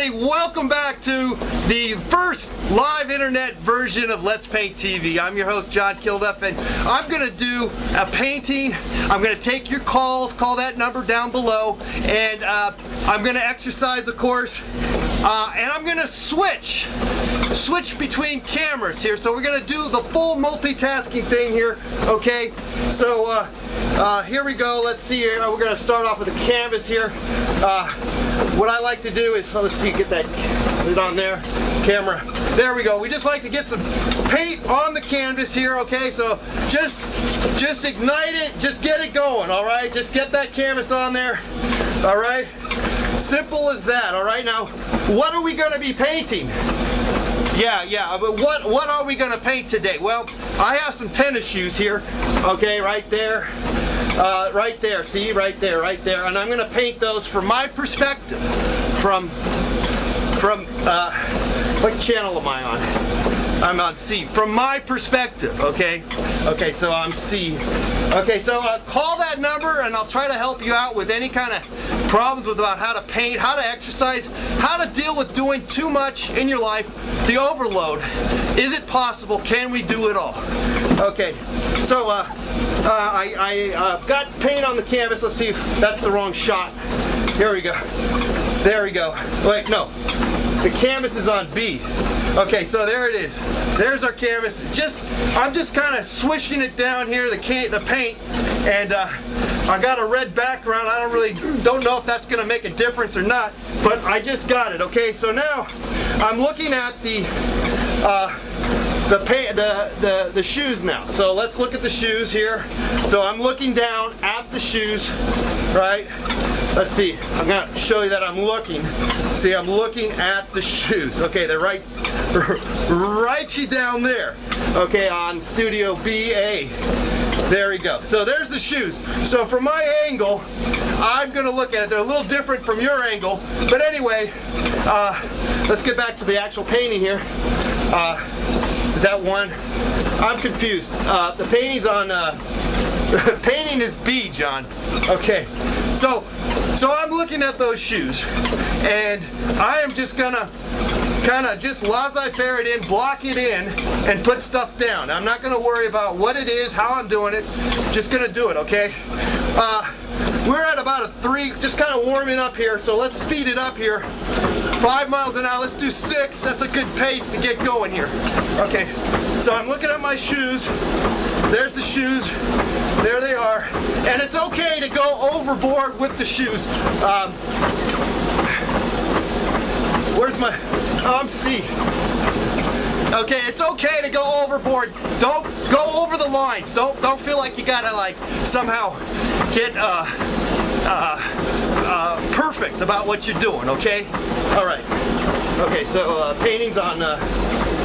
Hey, welcome back to the first live internet version of Let's Paint TV. I'm your host, John Kilduff, and I'm going to do a painting. I'm going to take your calls, call that number down below, and I'm going to exercise, of course, and I'm going to switch between cameras here. So we're going to do the full multitasking thing here, okay? So here we go. Let's see here. We're going to start off with a canvas here. What I like to do is, let's see, get that, is it on there? Camera. There we go. We just like to get some paint on the canvas here, okay? So just ignite it, just get it going, all right? Just get that canvas on there, all right? Simple as that, all right? Now, what are we going to be painting? Yeah, but what are we going to paint today? Well, I have some tennis shoes here, okay, right there. Right there, see, right there, and I'm going to paint those from my perspective, from what channel am I on? I'm on C. From my perspective, okay? Okay, so I'm C. Okay, so call that number and I'll try to help you out with any kind of problems about how to paint, how to exercise, how to deal with doing too much in your life, the overload. Is it possible? Can we do it all? Okay, so I got paint on the canvas. Let's see if that's the wrong shot. Here we go. There we go. Wait, no. The canvas is on B. Okay, so there it is. There's our canvas. I'm just kind of swishing it down here, the paint, and I got a red background. I don't know if that's going to make a difference or not, but I just got it. Okay, so now I'm looking at the shoes now. So let's look at the shoes here. So I'm looking down at the shoes, right? Let's see, I'm going to show you that I'm looking. See, I'm looking at the shoes. Okay, they're right down there. Okay, on Studio BA. There we go. So there's the shoes. So from my angle, I'm going to look at it. They're a little different from your angle. But anyway, let's get back to the actual painting here. Is that one? I'm confused. The painting's on, painting is B, John. Okay. So I'm looking at those shoes, and I am just gonna kind of just laissez-faire it in, block it in, and put stuff down. I'm not gonna worry about what it is, how I'm doing it. Just gonna do it, okay? We're at about a 3, just kind of warming up here, so let's speed it up here. 5 miles an hour, let's do 6. That's a good pace to get going here. Okay, so I'm looking at my shoes. There's the shoes. There they are. And it's okay to go overboard with the shoes. Where's my, I'm C. Okay, it's okay to go overboard. Don't go over the lines. Don't feel like you gotta like somehow get perfect about what you're doing, okay? All right. Okay, so painting's on,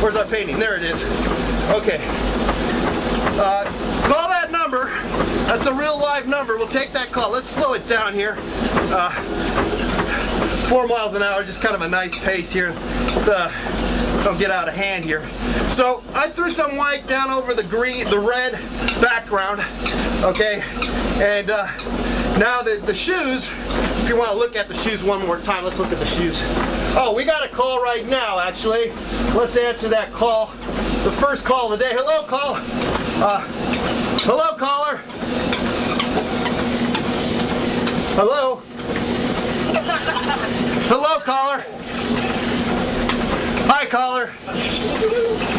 where's our painting? There it is. Okay. Call that number. That's a real live number. We'll take that call. Let's slow it down here. 4 miles an hour, just kind of a nice pace here. Don't get out of hand here. So I threw some white down over the red background. Okay, and now the shoes. If you want to look at the shoes one more time, let's look at the shoes. Oh, we got a call right now. Actually, let's answer that call. The first call of the day. Hello, call. Hello, caller. Hello. Hello, caller. Hi, caller.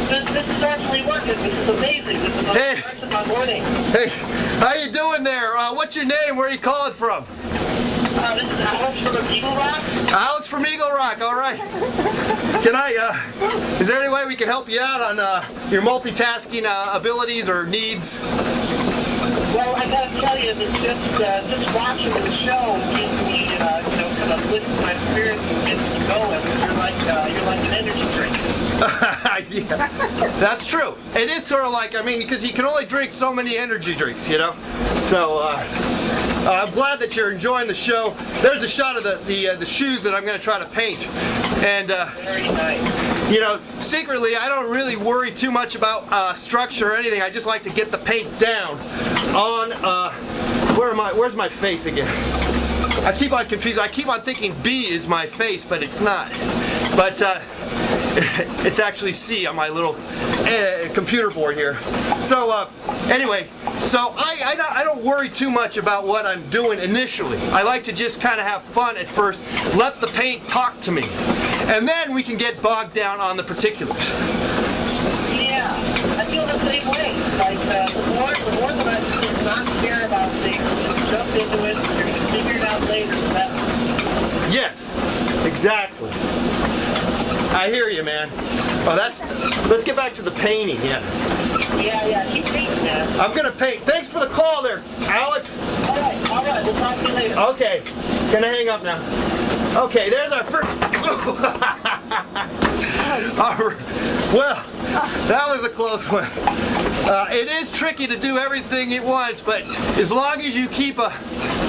This is actually working. This is amazing. This is hey. my morning. Hey, how you doing there? What's your name? Where are you calling from? This is Alex from Eagle Rock. Alex from Eagle Rock. All right. Can I? Is there any way we can help you out on your multitasking abilities or needs? Well, I gotta tell you, just watching the show gives me, kind of lifts my spirits and gets me going. You're like an energy drink. Yeah, that's true. It is sort of like, I mean, because you can only drink so many energy drinks, you know. So I'm glad that you're enjoying the show. There's a shot of the shoes that I'm going to try to paint, and very nice. You know, secretly, I don't really worry too much about structure or anything. I just like to get the paint down on. Where's my face again? I keep on confusing. I keep on thinking B is my face, but it's not. But it's actually C on my little computer board here. So anyway, so I don't worry too much about what I'm doing initially. I like to just kind of have fun at first, let the paint talk to me, and then we can get bogged down on the particulars. Yeah, I feel the same way. Like the more that I just not care about things, just jump into it, you're going to figure it out later. Yes, exactly. I hear you, man. Oh, let's get back to the painting, yeah. Yeah, keep painting, man. I'm gonna paint. Thanks for the call there, Alex. All right, we'll talk to you later. Okay, gonna hang up now. Okay, there's our first. Well, that was a close one. It is tricky to do everything at once, but as long as you keep a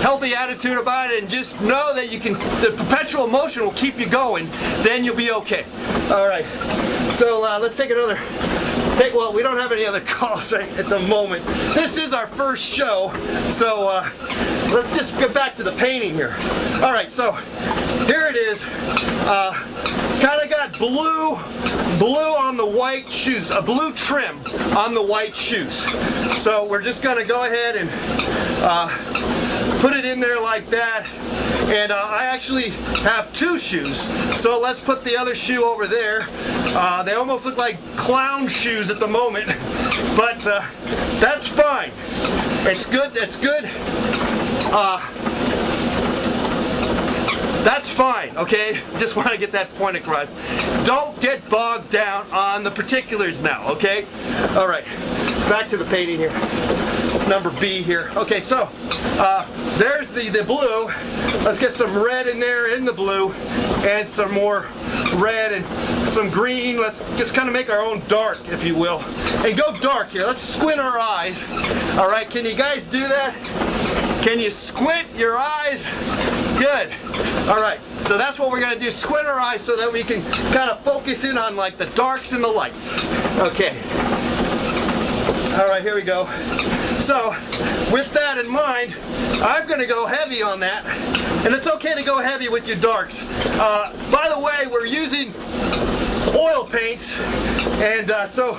healthy attitude about it and just know that you can, the perpetual motion will keep you going, then you'll be okay. All right, so let's take another. Well, we don't have any other calls right at the moment. This is our first show, so let's just get back to the painting here. All right, so here it is. Kind of got blue on the white shoes, a blue trim on the white shoes. So we're just gonna go ahead and put it in there like that. And I actually have two shoes, so let's put the other shoe over there. They almost look like clown shoes at the moment, but that's fine. It's good, that's good. That's fine, okay? Just want to get that point across. Don't get bogged down on the particulars now, okay? All right, back to the painting here. Number B here. Okay, so there's the blue. Let's get some red in there in the blue, and some more red and some green. Let's just kind of make our own dark, if you will, and go dark here. Let's squint our eyes. All right, can you guys do that? Can you squint your eyes? Good. All right, so that's what we're gonna do, squint our eyes so that we can kind of focus in on like the darks and the lights. Okay. All right, here we go. So, with that in mind, I'm gonna go heavy on that, and it's okay to go heavy with your darks. By the way, we're using oil paints, and so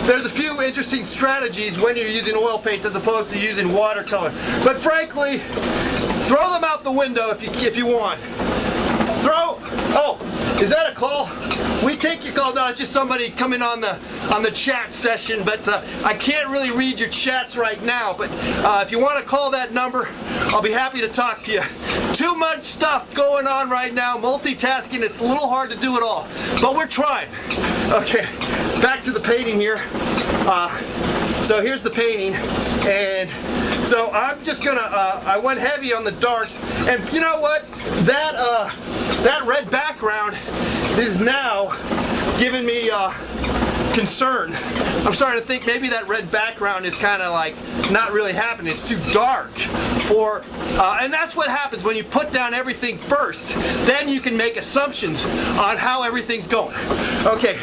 there's a few interesting strategies when you're using oil paints as opposed to using watercolor. But frankly, throw them out the window if you want. Oh, is that a call? We take your call. No, it's just somebody coming on the chat session, but I can't really read your chats right now. But if you want to call that number, I'll be happy to talk to you. Too much stuff going on right now, multitasking. It's a little hard to do it all, but we're trying. Okay, back to the painting here. So here's the painting, and so I'm just gonna, I went heavy on the darks, and you know what? That red background is now giving me concern. I'm starting to think maybe that red background is kind of like not really happening. It's too dark for, and that's what happens when you put down everything first. Then you can make assumptions on how everything's going. Okay,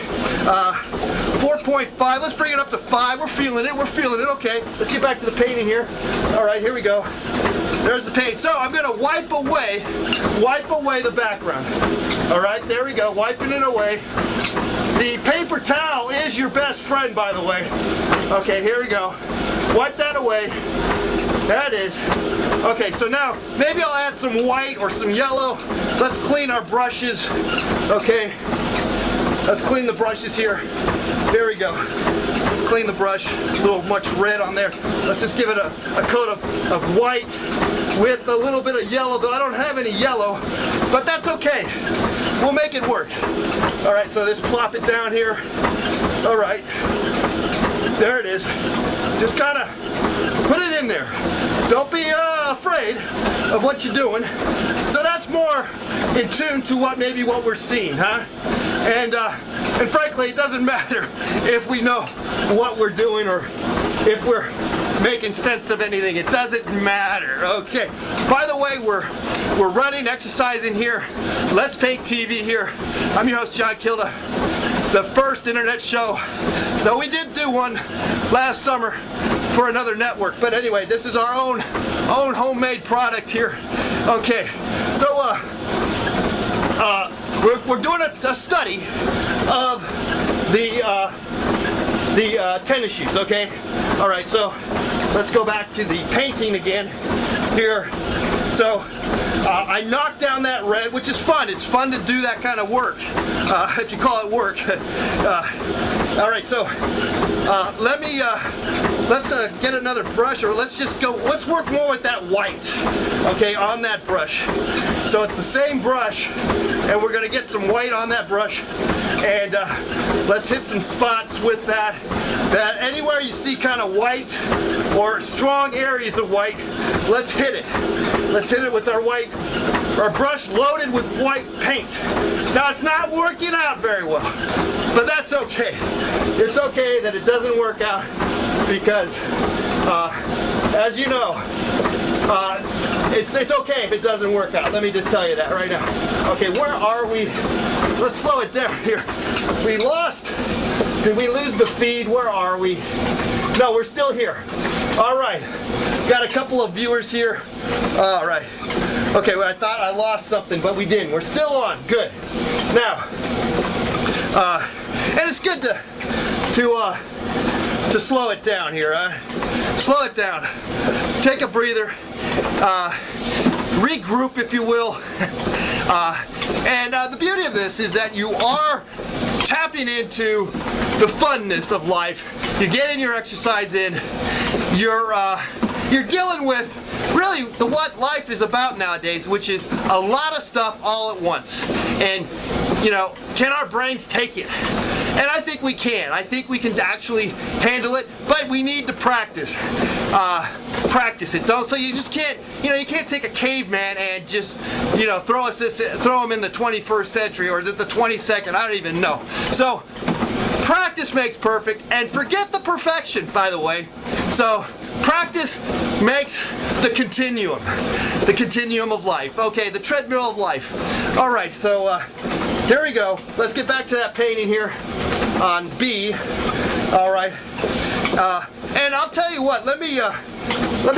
4.5. Let's bring it up to 5. We're feeling it. We're feeling it. Okay, let's get back to the painting here. All right, here we go. There's the paint. So I'm going to wipe away the background. All right, there we go. Wiping it away. The paper towel is your best friend, by the way. Okay, here we go. Wipe that away. That is. Okay, so now maybe I'll add some white or some yellow. Let's clean our brushes. Okay, let's clean the brushes here. There we go. Let's clean the brush. A little much red on there. Let's just give it a coat of white with a little bit of yellow, though I don't have any yellow, but that's okay. We'll make it work. All right, so just plop it down here. All right, there it is. Just kind of put it in there. Don't be afraid of what you're doing. So that's more in tune to what we're seeing, huh? And frankly, it doesn't matter if we know what we're doing or if we're making sense of anything. It doesn't matter. Okay. By the way, we're running, exercising here. Let's Paint TV here. I'm your host, John Kilduff. The first internet show. Though we did do one last summer for another network. But anyway, this is our own homemade product here. Okay, so we're doing a study of the tennis shoes, okay? All right, so let's go back to the painting again here. So I knocked down that red, which is fun. It's fun to do that kind of work, if you call it work. All right, so let's get another brush, or let's work more with that white, okay, on that brush. So it's the same brush, and we're gonna get some white on that brush, and let's hit some spots with that. That anywhere you see kind of white or strong areas of white, let's hit it. Let's hit it with our white, our brush loaded with white paint. Now it's not working out very well, but that's okay. It's okay that it doesn't work out because, as you know, it's okay if it doesn't work out. Let me just tell you that right now. Okay, where are we? Let's slow it down here. We lost. Did we lose the feed? Where are we? No, we're still here. All right. Got a couple of viewers here. All right. Okay, well, I thought I lost something, but we didn't. We're still on. Good. Now, and it's good to slow it down here. Slow it down. Take a breather. Regroup, if you will. And the beauty of this is that you are tapping into the funness of life. You're getting your exercise in. You're dealing with really what life is about nowadays, which is a lot of stuff all at once. And you know, can our brains take it? And I think we can. I think we can actually handle it, but we need to practice. Practice it. So you just can't, you can't take a caveman and just, throw him in the 21st century, or is it the 22nd? I don't even know. So practice makes perfect, and forget the perfection, by the way. So practice makes the continuum of life. Okay, the treadmill of life. All right, so here we go. Let's get back to that painting here on B. All right, and I'll tell you what. Let me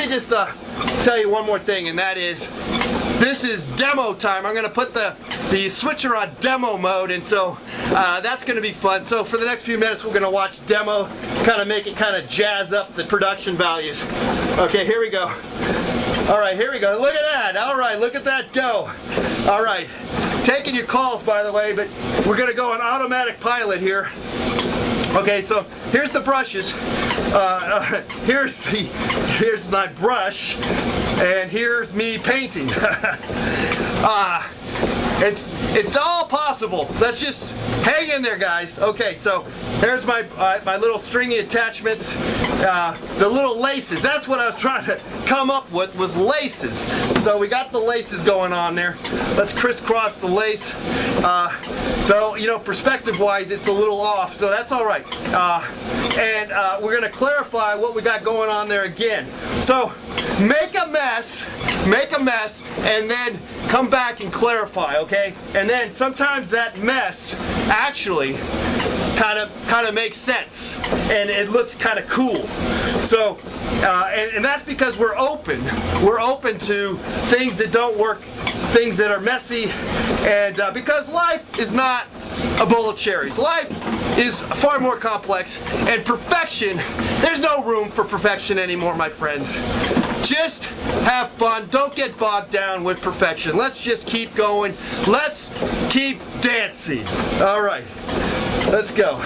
just tell you one more thing, and that is, this is demo time. I'm going to put the switcher on demo mode, and so that's going to be fun. So for the next few minutes, we're going to watch demo, kind of make it kind of jazz up the production values. Okay, here we go. All right, here we go. Look at that. All right, look at that go. All right, taking your calls, by the way, but we're going to go on automatic pilot here. Okay, so here's the brushes. Here's my brush, and here's me painting. It's all possible. Let's just hang in there, guys. Okay, so here's my little stringy attachments, the little laces. That's what I was trying to come up with, was laces. So we got the laces going on there. Let's crisscross the lace. Though, perspective-wise, it's a little off, so that's all right. And we're going to clarify what we got going on there again. So make a mess, and then come back and clarify, okay? And then sometimes that mess actually kind of makes sense, and it looks kind of cool. So, and that's because we're open. We're open to things that don't work, things that are messy, and because life is not a bowl of cherries. Life is far more complex, and perfection, there's no room for perfection anymore, my friends. Just have fun. Don't get bogged down with perfection. Let's just keep going. Let's keep dancing. All right, let's go.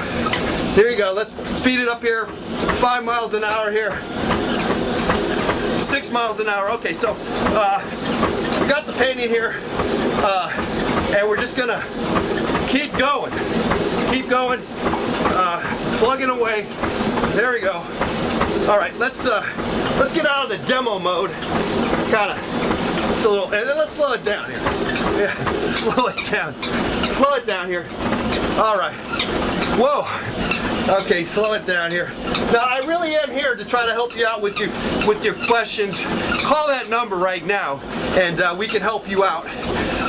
Here you go. Let's speed it up here. 5 miles an hour here. 6 miles an hour. Okay, so we got the painting here, and we're just gonna keep going. Keep going. Plugging away. There we go. All right, let's get out of the demo mode. It's a little, and then let's slow it down here. Yeah, slow it down. Slow it down here. All right. Whoa. Okay, slow it down here. Now I really am here to try to help you out with your questions. Call that number right now, and we can help you out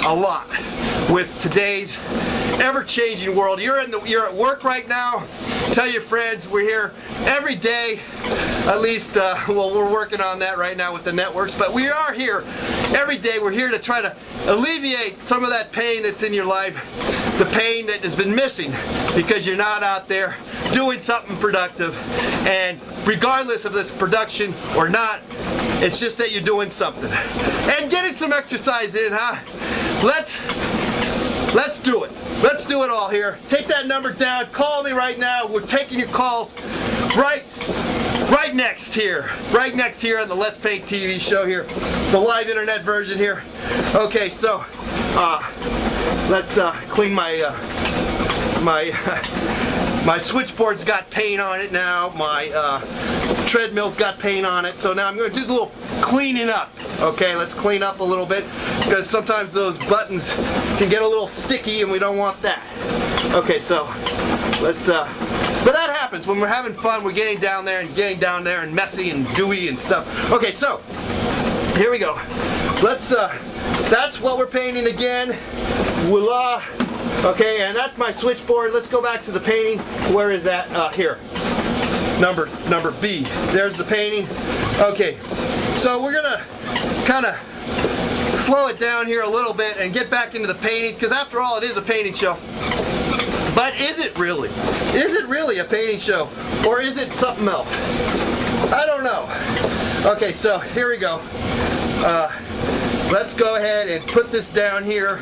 a lot with today's ever-changing world. You're at work right now. Tell your friends we're here every day. At least, well, we're working on that right now with the networks, but we are here every day. We're here to try to alleviate some of that pain that's in your life, the pain that has been missing because you're not out there doing something productive. And regardless of this production or not, it's just that you're doing something and getting some exercise in, huh? Let's do it. Let's do it all here. Take that number down. Call me right now. We're taking your calls right next here. Right next here on the Let's Paint TV show here. The live internet version here. Okay, so let's clean my my switchboard's got paint on it now. My treadmill's got paint on it. So now I'm going to do a little cleaning up. Okay, let's clean up a little bit because sometimes those buttons can get a little sticky and we don't want that. Okay, so let's but that happens when we're having fun. We're getting down there and messy and gooey and stuff. Okay, so here we go. Let's that's what we're painting again. Voila. Okay, and that's my switchboard. Let's go back to the painting. Where is that? Here. Number B. There's the painting. Okay, so we're gonna kind of slow it down here a little bit and get back into the painting, because after all, it is a painting show. But is it really? Is it really a painting show? Or is it something else? I don't know. Okay, so here we go. Let's go ahead and put this down here.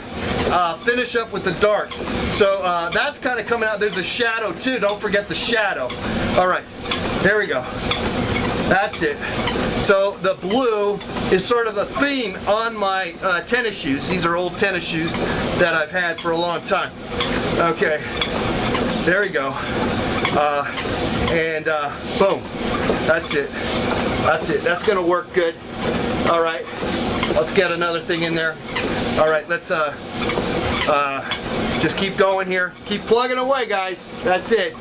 Finish up with the darks. So that's kind of coming out. There's a shadow too. Don't forget the shadow. All right, there we go. That's it. So the blue is sort of a theme on my tennis shoes. These are old tennis shoes that I've had for a long time. Okay, there we go. And boom. That's it. That's it. That's gonna work good. All right. Let's get another thing in there. All right. Let's just keep going here. Keep plugging away, guys. That's it.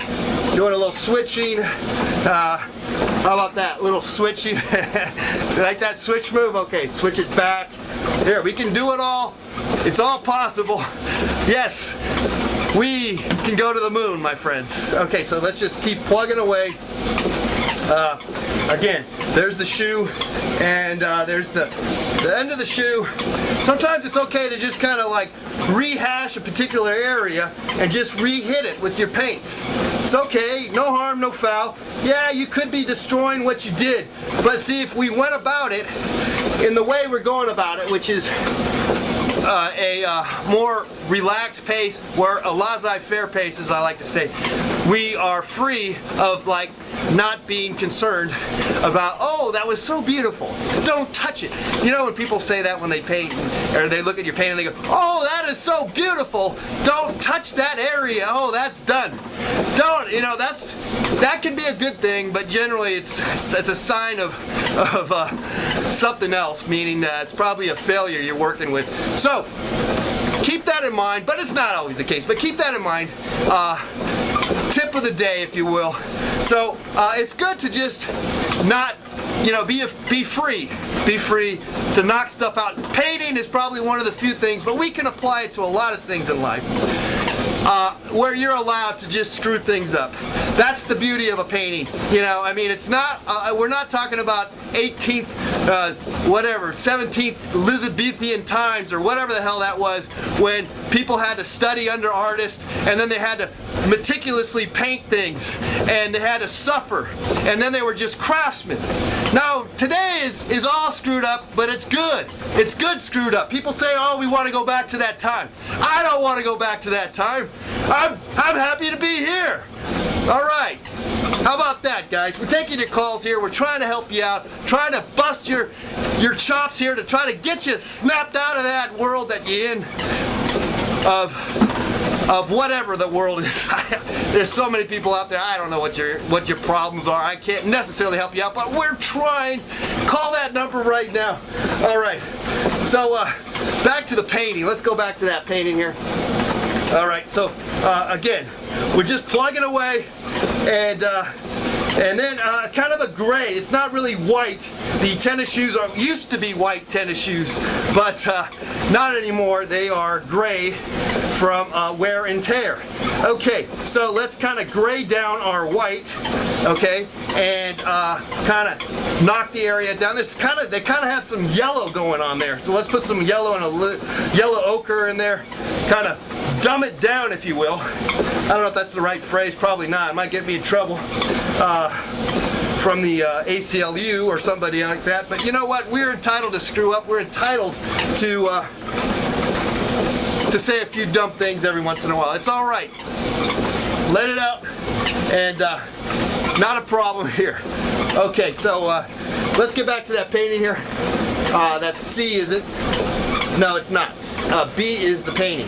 Doing a little switching. How about that? Little switching. Like that switch move? Okay, switch it back. Here, we can do it all. It's all possible. Yes, we can go to the moon, my friends. Okay, so let's just keep plugging away. Again, there's the shoe, and there's the end of the shoe. Sometimes it's okay to just kind of like rehash a particular area and just re-hit it with your paints. It's okay, no harm, no foul. Yeah, you could be destroying what you did, but see, if we went about it in the way we're going about it, which is a more relaxed pace, where a laissez-faire pace, as I like to say, we are free of like not being concerned about, oh, that was so beautiful, don't touch it. You know when people say that when they paint, or they look at your painting and they go, oh, that is so beautiful, don't touch that area, oh, that's done. Don't, you know, that can be a good thing, but generally it's a sign of something else, meaning it's probably a failure you're working with. So keep that in mind, but it's not always the case, but keep that in mind. Tip of the day, if you will. So it's good to just not, you know, be free. Be free to knock stuff out. Painting is probably one of the few things, but we can apply it to a lot of things in life. Where you're allowed to just screw things up. That's the beauty of a painting. You know, I mean, it's not, we're not talking about 18th, whatever, 17th Elizabethan times or whatever the hell that was, when people had to study under artists and then they had to meticulously paint things and they had to suffer and then they were just craftsmen. Now, today is all screwed up, but it's good. It's good screwed up. People say, oh, we want to go back to that time. I don't want to go back to that time. I'm happy to be here. All right. How about that, guys? We're taking your calls here. We're trying to help you out, trying to bust your chops here to try to get you snapped out of that world that you're in, of whatever the world is. There's so many people out there. I don't know what your problems are. I can't necessarily help you out, but we're trying. Call that number right now. All right. So back to the painting. Let's go back to that painting here. All right. So again, we're just plugging away, and then kind of a gray. It's not really white. The tennis shoes used to be white tennis shoes, but not anymore. They are gray from wear and tear. Okay, so let's kind of gray down our white, okay, and kind of knock the area down. They kind of have some yellow going on there, so let's put some yellow and a yellow ochre in there, kind of dumb it down, if you will. I don't know if that's the right phrase, probably not. It might get me in trouble from the ACLU or somebody like that, but you know what? We're entitled to screw up. We're entitled to say a few dumb things every once in a while. It's all right. Let it out, and not a problem here. Okay, so let's get back to that painting here. That's C, is it? No, it's not. B is the painting.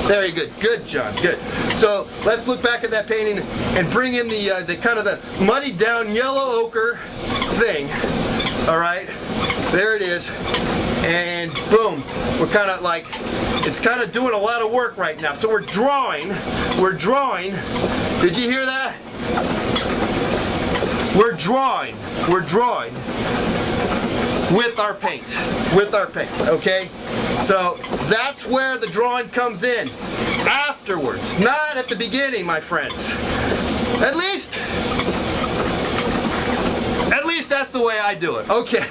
Very good. Good, John. Good. So let's look back at that painting and bring in the kind of the muddied down yellow ochre thing. All right. There it is. And boom. We're kind of like, it's kind of doing a lot of work right now. So we're drawing. We're drawing. Did you hear that? We're drawing. We're drawing with our paint. With our paint. Okay? So that's where the drawing comes in. Afterwards. Not at the beginning, my friends. At least that's the way I do it. Okay.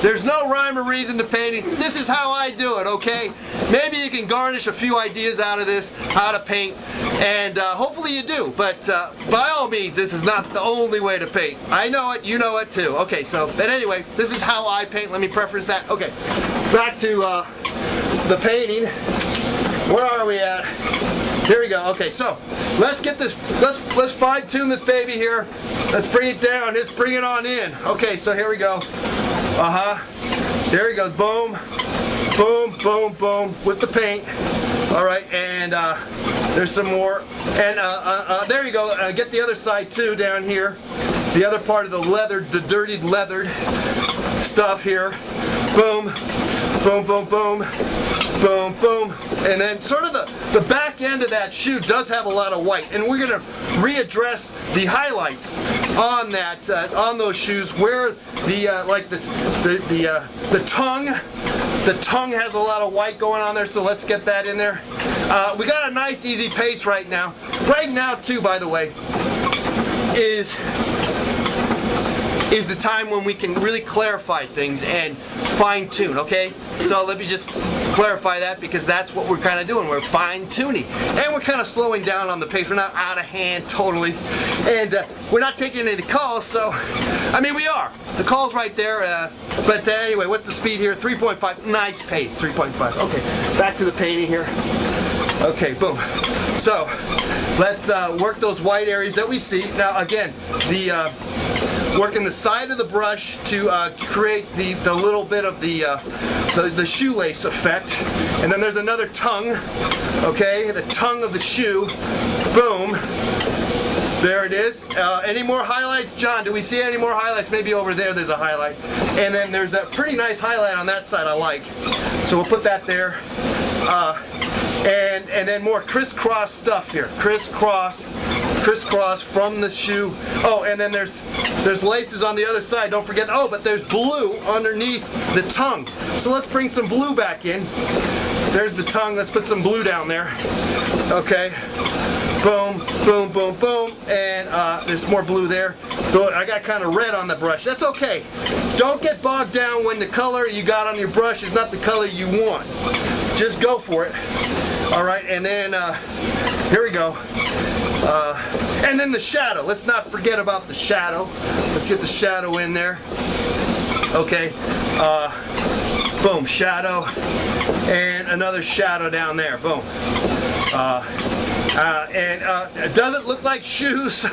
There's no rhyme or reason to painting. This is how I do it, okay? Maybe you can garnish a few ideas out of this, how to paint, and hopefully you do. But by all means, this is not the only way to paint. I know it, you know it too. Okay, so, but anyway, this is how I paint. Let me preference that. Okay, back to the painting. Where are we at? Here we go. Okay, so let's get this. Let's fine tune this baby here. Let's bring it down. Let's bring it on in. Okay, so here we go. There we go. Boom, boom, boom, boom with the paint. All right, and there's some more. And there you go. Get the other side too down here. The other part of the leather, the dirtied leathered stuff here. Boom, boom, boom, boom. Boom, boom, and then sort of the back end of that shoe does have a lot of white, and we're going to readdress the highlights on that on those shoes where the like the tongue has a lot of white going on there. So let's get that in there. We got a nice easy pace right now. Right now too, by the way, is the time when we can really clarify things and fine-tune, okay? So let me just clarify that, because that's what we're kind of doing. We're fine-tuning. And we're kind of slowing down on the pace. We're not out of hand totally. And we're not taking any calls, so, I mean, we are. The call's right there. But anyway, what's the speed here? 3.5. Nice pace, 3.5. Okay, back to the painting here. Okay, boom. So, let's work those white areas that we see. Now, again, working the side of the brush to create the little bit of the shoelace effect. And then there's another tongue, okay, the tongue of the shoe. Boom. There it is. Any more highlights? John, do we see any more highlights? Maybe over there's a highlight. And then there's that pretty nice highlight on that side I like. So we'll put that there. And then more crisscross stuff here. Crisscross from the shoe. Oh, and then there's laces on the other side. Don't forget. Oh, but there's blue underneath the tongue. So let's bring some blue back in. There's the tongue. Let's put some blue down there. Okay. Boom, boom, boom, boom. And there's more blue there. So I got kind of red on the brush. That's okay. Don't get bogged down when the color you got on your brush is not the color you want. Just go for it. All right, and then here we go. And then the shadow. Let's not forget about the shadow. Let's get the shadow in there. Okay. Boom, shadow. And another shadow down there. Boom. It doesn't look like shoes.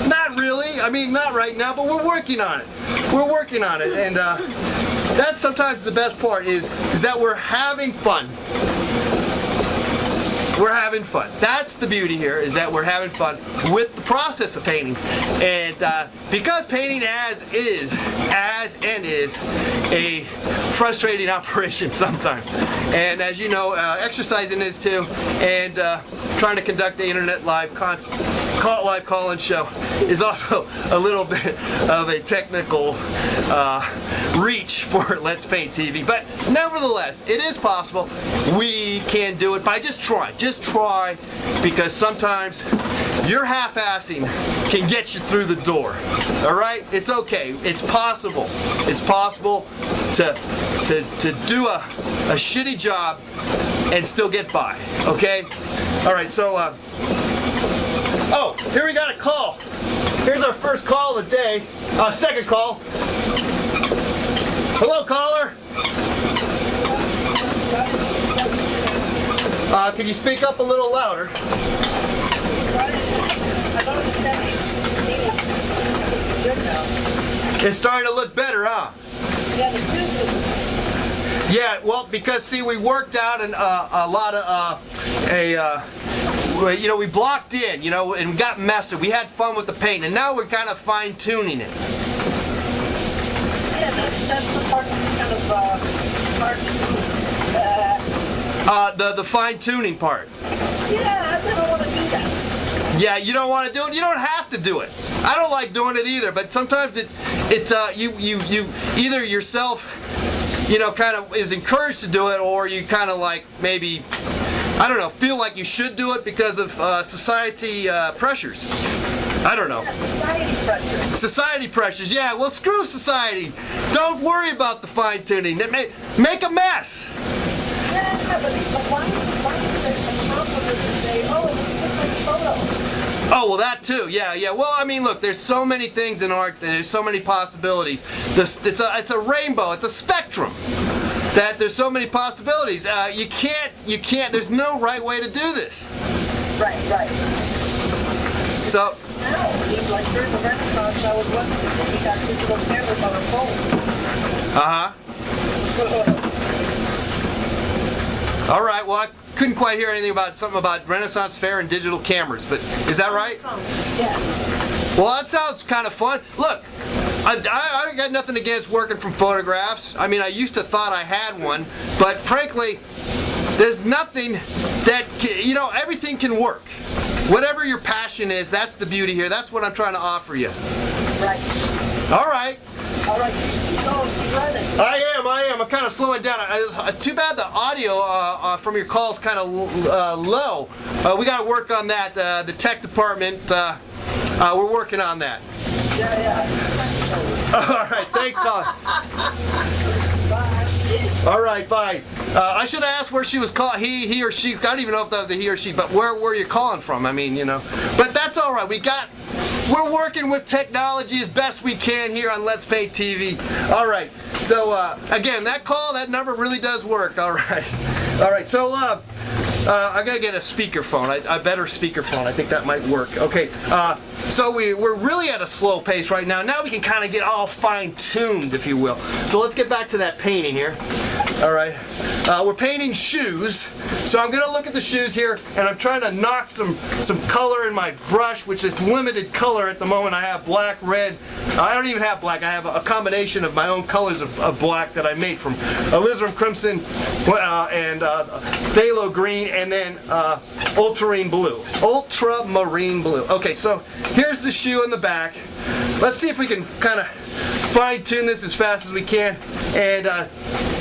Not really. I mean, not right now, but we're working on it. We're working on it. And that's sometimes the best part is that we're having fun. We're having fun. That's the beauty here, is that we're having fun with the process of painting. And because painting is a frustrating operation sometimes. And as you know, exercising is too, and trying to conduct the internet live live call-in show is also a little bit of a technical reach for Let's Paint TV, but nevertheless, it is possible. We can do it by just try, because sometimes your half-assing can get you through the door. All right, it's okay. It's possible. It's possible to do a shitty job and still get by. Okay. All right. So, oh, here we got a call. Here's our first call of the day. Second call. Hello, caller. Can you speak up a little louder? It's starting to look better, huh? Yeah, well, because see, we worked out a lot of you know, we blocked in, you know, and we got messy. We had fun with the paint, and now we're kind of fine-tuning it. Yeah, that's the part that's kind of hard. The fine-tuning part. Yeah, I don't want to do that. Yeah, you don't want to do it. You don't have to do it. I don't like doing it either, but sometimes you either yourself, you know, kind of is encouraged to do it, or you kind of like maybe, I don't know, feel like you should do it because of society pressures. I don't know. Society pressures. Society pressures, yeah, well, screw society. Don't worry about the fine-tuning. Make a mess. Yeah, but why is there some compliment to say, oh, it's a photo? Oh, well, that too. Yeah. Well, I mean, look, there's so many things in art. There's so many possibilities. It's a rainbow. It's a spectrum. That there's so many possibilities. You can't. There's no right way to do this. Right. So. No, like during the Renaissance, I was wondering if we got digital cameras on our phone. All right. Well, I couldn't quite hear anything about something about Renaissance Fair and digital cameras, but is that right? Yeah. Well, that sounds kind of fun. Look, I got nothing against working from photographs. I mean, I used to thought I had one, but frankly, there's nothing that, you know, everything can work. Whatever your passion is, that's the beauty here. That's what I'm trying to offer you. Right. All right. All right. So, running. I am. I'm kind of slowing down. Too bad the audio from your call is kind of low. We got to work on that. The tech department, we're working on that. Yeah. All right. Thanks, Colin. Bye. All right. Bye. I should have asked where she was calling. He or she. I don't even know if that was a he or she. But where you calling from? I mean, you know. But that's all right. We're working with technology as best we can here on Let's Paint TV. All right. So again, that number really does work. All right. So I gotta get a speakerphone. A better speakerphone. I think that might work. Okay. So we're really at a slow pace right now. Now we can kind of get all fine-tuned, if you will. So let's get back to that painting here. All right. We're painting shoes. So I'm gonna look at the shoes here, and I'm trying to knock some color in my brush, which is limited color at the moment. I have black, red. I don't even have black. I have a combination of my own colors of black that I made from alizarin crimson and phthalo green, and then ultramarine blue. Okay, so here's the shoe in the back. Let's see if we can kind of fine-tune this as fast as we can, and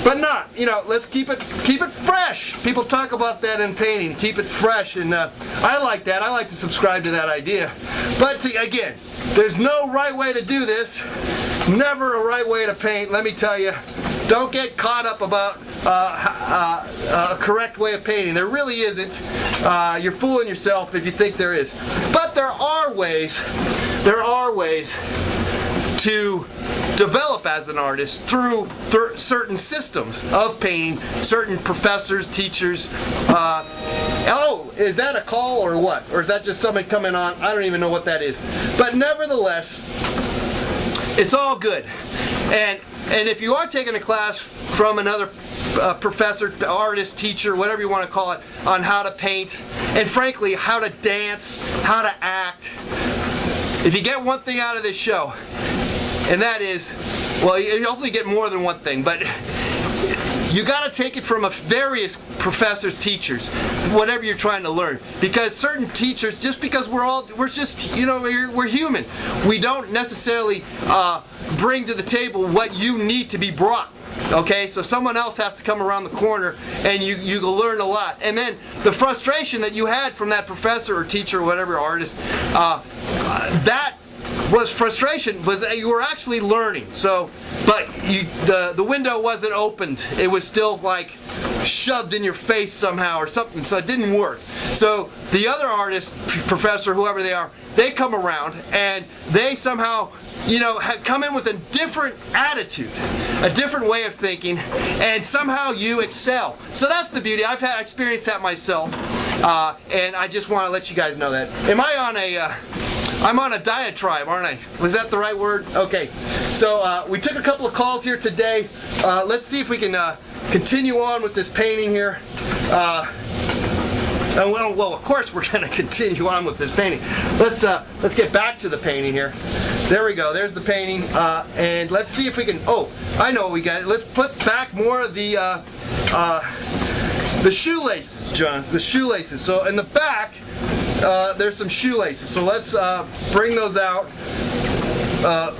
but not, you know, let's keep it fresh. People talk about that in painting, keep it fresh, and I like that. I like to subscribe to that idea. But again, there's no right way to do this. Never a right way to paint, let me tell you. Don't get caught up about a correct way of painting. There really isn't. You're fooling yourself if you think there is. But there are ways to develop as an artist through certain systems of painting, certain professors, teachers. Oh, is that a call or what? Or is that just somebody coming on? I don't even know what that is. But nevertheless, it's all good. And if you are taking a class from another professor, artist, teacher, whatever you want to call it, on how to paint, and frankly, how to dance, how to act, if you get one thing out of this show, and that is, well, you hopefully get more than one thing, but you got to take it from various professors, teachers, whatever you're trying to learn. Because certain teachers, just because we're just, you know, we're human. We don't necessarily bring to the table what you need to be brought. Okay, so someone else has to come around the corner and you learn a lot. And then the frustration that you had from that professor or teacher or whatever artist, that was frustration, was you were actually learning. So, but the window wasn't opened. It was still like shoved in your face somehow or something, so it didn't work. So the other artist, professor, whoever they are, they come around and they somehow, you know, come in with a different attitude, a different way of thinking, and somehow you excel. So that's the beauty. I've experienced that myself, and I just want to let you guys know that. Am I on a I'm on a diatribe, aren't I? Was that the right word? Okay. So we took a couple of calls here today. Let's see if we can continue on with this painting here. Well, of course we're going to continue on with this painting. Let's get back to the painting here. There we go. There's the painting, and let's see if we can. Oh, I know what we got. Let's put back more of the shoelaces, John. The shoelaces. So in the back, there's some shoelaces. So let's bring those out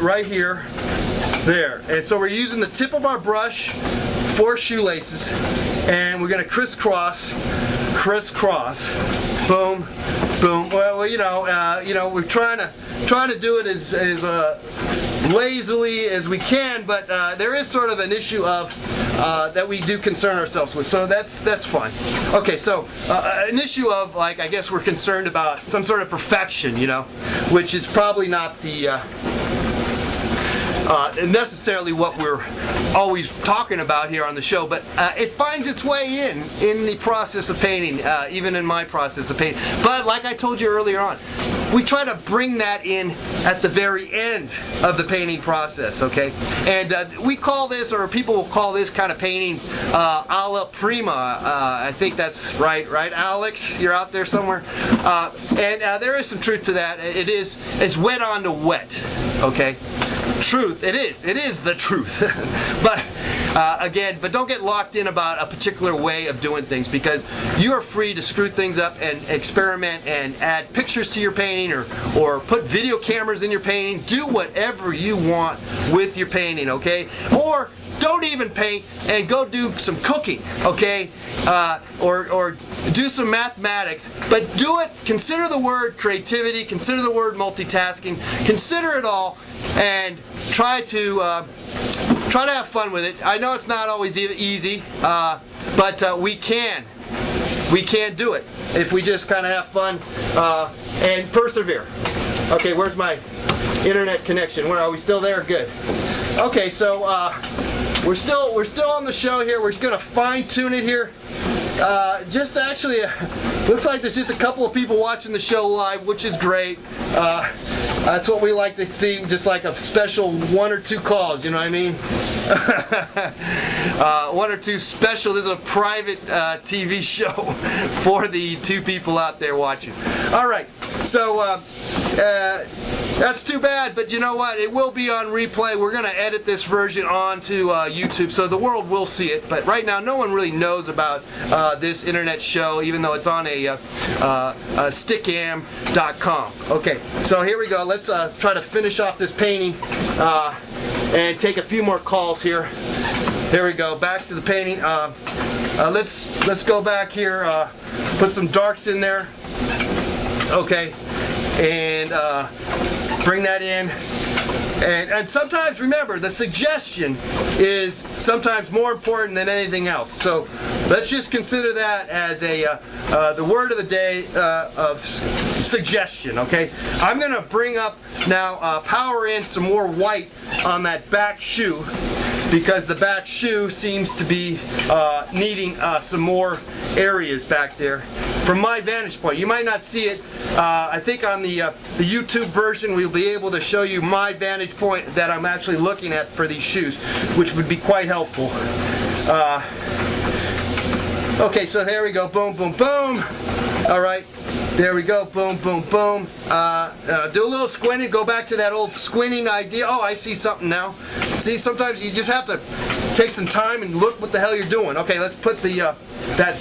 right here. There. And so we're using the tip of our brush for shoelaces, and we're going to crisscross, boom, boom. Well, you know, we're trying to do it as lazily as we can, but there is sort of an issue of that we do concern ourselves with. So that's fine. Okay, so an issue of, like, I guess we're concerned about some sort of perfection, you know, which is probably not the necessarily what we're always talking about here on the show, but it finds its way in the process of painting, even in my process of painting. But like I told you earlier on, we try to bring that in at the very end of the painting process, okay? And we call this, or people will call this kind of painting alla prima. I think that's right, Alex? You're out there somewhere? And there is some truth to that. It's wet on to wet, okay? Truth, it is the truth. But again, don't get locked in about a particular way of doing things, because you are free to screw things up and experiment and add pictures to your painting, or put video cameras in your painting. Do whatever you want with your painting, okay? Or don't even paint and go do some cooking, okay? Or do some mathematics, but do it, consider the word creativity, consider the word multitasking, consider it all, and try to have fun with it. I know it's not always easy, but we can do it if we just kind of have fun and persevere. Okay, where's my internet connection? Where are we? Still there? Good. Okay, so we're still on the show here. We're going to fine tune it here. Just actually, looks like there's just a couple of people watching the show live, which is great. That's what we like to see, just like a special 1 or 2 calls, you know what I mean? 1 or 2 special. This is a private TV show for the 2 people out there watching. All right, so that's too bad, but you know what? It will be on replay. We're going to edit this version onto YouTube, so the world will see it. But right now, no one really knows about this internet show, even though it's on a stickam.com. Okay, so here we go. Let's try to finish off this painting and take a few more calls here. Here we go. Back to the painting. Let's go back here. Put some darks in there. Okay, and bring that in. And sometimes, remember, the suggestion is sometimes more important than anything else. So let's just consider that as the word of the day of suggestion, okay? I'm going to bring up now, power in some more white on that back shoe, because the back shoe seems to be needing some more areas back there. From my vantage point, you might not see it. I think on the YouTube version we'll be able to show you my vantage point that I'm actually looking at for these shoes, which would be quite helpful. Okay, so there we go. Boom, boom, boom. All right. There we go. Boom, boom, boom. Do a little squinting. Go back to that old squinting idea. Oh, I see something now. See, sometimes you just have to take some time and look what the hell you're doing. Okay, let's put the that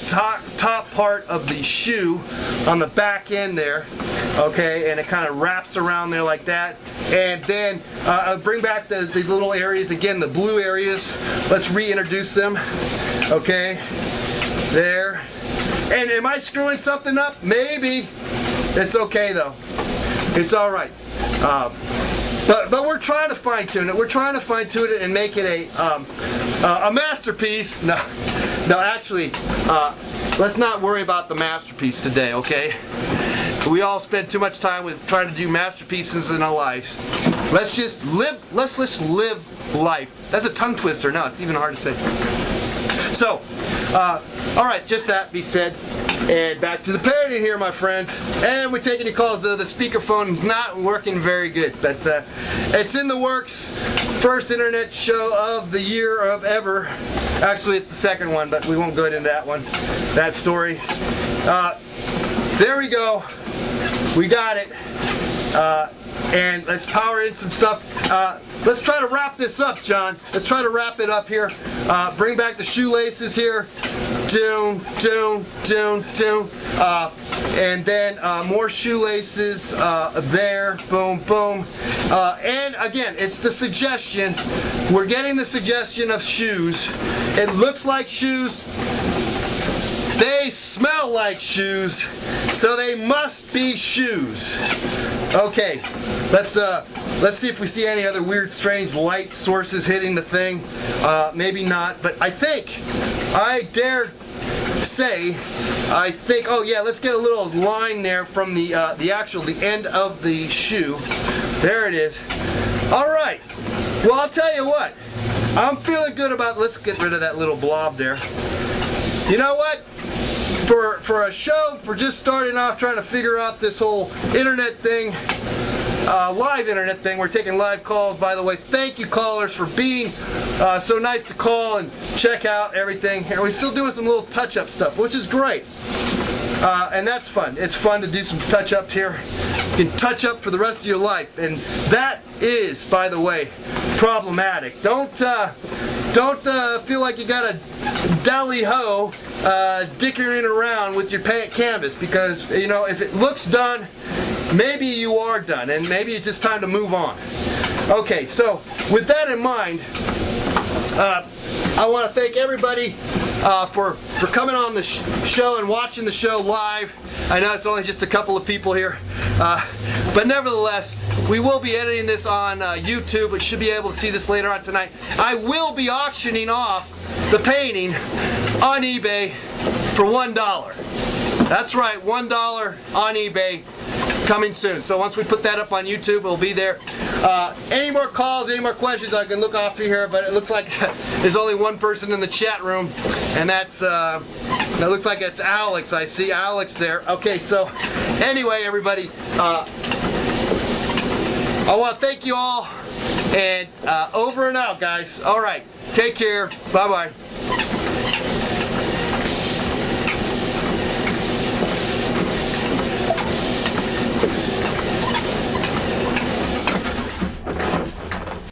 top part of the shoe on the back end there. Okay, and it kind of wraps around there like that. And then bring back the little areas again, the blue areas. Let's reintroduce them. Okay, there. And am I screwing something up? Maybe. It's okay though. It's all right. But we're trying to fine tune it. We're trying to fine tune it and make it a masterpiece. No, actually, let's not worry about the masterpiece today. Okay. We all spend too much time with trying to do masterpieces in our lives. Let's just live. Let's just live life. That's a tongue twister. No, it's even hard to say. So, all right, just that be said. And back to the painting here, my friends. And we're taking your calls. The speakerphone is not working very good, but it's in the works. First internet show of the year of ever. Actually, it's the second one, but we won't go into that one. That story. There we go. We got it. And let's power in some stuff. Let's try to wrap this up, John. Let's try to wrap it up here. Bring back the shoelaces here. Doom, doom, doom, doom. And then more shoelaces there. Boom, boom. And again, it's the suggestion. We're getting the suggestion of shoes. It looks like shoes. They smell like shoes, so they must be shoes. Okay, let's see if we see any other weird, strange light sources hitting the thing. Maybe not, but I dare say, oh yeah, let's get a little line there from the end of the shoe. There it is. All right. Well, I'll tell you what. I'm feeling good about. Let's get rid of that little blob there. You know what? For a show, for just starting off trying to figure out this whole internet thing, live internet thing, we're taking live calls, by the way. Thank you, callers, for being so nice to call and check out everything. And we're still doing some little touch-up stuff, which is great. And that's fun. It's fun to do some touch-ups here. You can touch up for the rest of your life. And that is, by the way, problematic. Don't feel like you got a dally-ho dickering around with your paint canvas, because, you know, if it looks done, maybe you are done, and maybe it's just time to move on. Okay, so with that in mind, I want to thank everybody for coming on the show and watching the show live. I know it's only just a couple of people here, but nevertheless, we will be editing this on YouTube. We should be able to see this later on tonight. I will be auctioning off the painting on eBay for $1. That's right, $1 on eBay. Coming soon. So once we put that up on YouTube, it'll be there. Any more calls, any more questions, I can look off here, but it looks like there's only one person in the chat room, and that looks like it's Alex. I see Alex there. Okay, so anyway, everybody, I want to thank you all, and over and out, guys. All right, take care. Bye-bye.